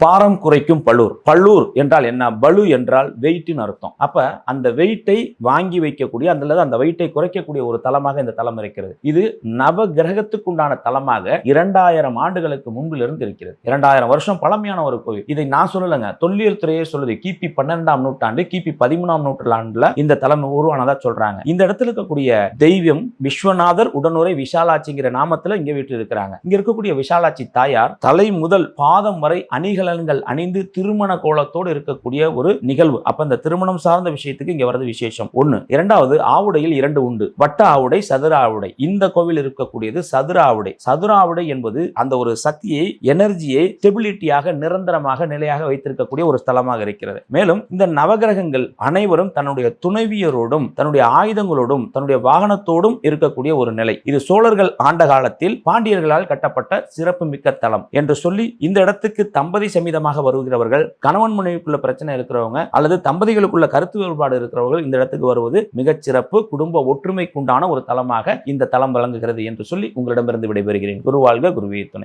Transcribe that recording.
பாரம் குறைக்கும் பல்லூர். பல்லூர் என்றால் என்ன? பலு என்றால் வெயிட்னு அர்த்தம். அப்ப அந்த வெயிட்டை வாங்கி வைக்கக்கூடிய அந்த வெயிட்டை குறைக்கக்கூடிய ஒரு தலமாக இந்த தலம் இருக்கிறது. இது நவ கிரகத்துக்குண்டான தலமாக 2000 ஆண்டுகளுக்கு முன்பிலிருந்து இருக்கிறது. 2000 வருஷம் பழமையான ஒரு கோவில். இதை நான் சொல்லலங்க, தொல்லியல் துறையே சொல்லுது. கிபி 12ஆம் நூற்றாண்டு, கிபி 13ஆம் நூற்றாண்டுல இந்த தலம் உருவானதா சொல்றாங்க. இந்த இடத்துல இருக்கக்கூடிய தெய்வம் விஸ்வநாதர் உடனுரை விஷாலாட்சிங்கிற நாமத்துல இங்க வீட்டு இருக்கிறாங்க. இங்க இருக்கக்கூடிய விஷாலாட்சி தாயார் தலை முதல் பாதம் வரை அணிகலன்கள் அணிந்து திருமண கோலத்தோடு இருக்கக்கூடிய ஒரு நிகழ்வு. அப்ப இந்த திருமணம் சார்ந்த விஷயத்துக்கு இங்க வரது விசேஷம் ஒண்ணு. இரண்டாவது, ஆவுடையில் 2 உண்டு. வட்ட ஆவுடை, சதுர ஆவுடை. இந்த கோவில் இருக்கக்கூடியது சதுர ஆவுடை. சதுர ஆவுடை என்பது அந்த ஒரு சக்தியை, எனர்ஜியை ஸ்டெபிலிட்டியாக, நிரந்தரமாக, நிலையாக வைத்திருக்கக்கூடிய ஒரு ஸ்தலமாக இருக்கிறது. மேலும் இந்த நவகிரகங்கள் அனைவரும் தன்னுடைய துணைவியரோடும், தன்னுடைய ஆயுதங்களோடும், தன்னுடைய வாகனத்தோடும் இருக்கக்கூடிய ஒரு நிலை. இது சோழர்கள் ஆண்ட காலத்தில் பாண்டியர்களால் கட்டப்பட்ட சிறப்பு மிக்க தலம் என்று சொல்லி இந்த இடத்துக்கு தம்பதி சமீதமாக வருகிறவர்கள், கணவன் மனைவிக்குள்ள பிரச்சனை இருக்கிறவங்க அல்லது தம்பதிகளுக்குள்ள கருத்து வேறுபாடு இருக்கிறவர்கள் இந்த இடத்துக்கு வருவது மிகச் சிறப்பு. குடும்ப ஒற்றுமைக்குண்டான ஒரு தலமாக இந்த தலம் வழங்குகிறது என்று சொல்லி உங்களிடமிருந்து விடைபெறுகிறேன். குருவாழ்க, குருவே துணை.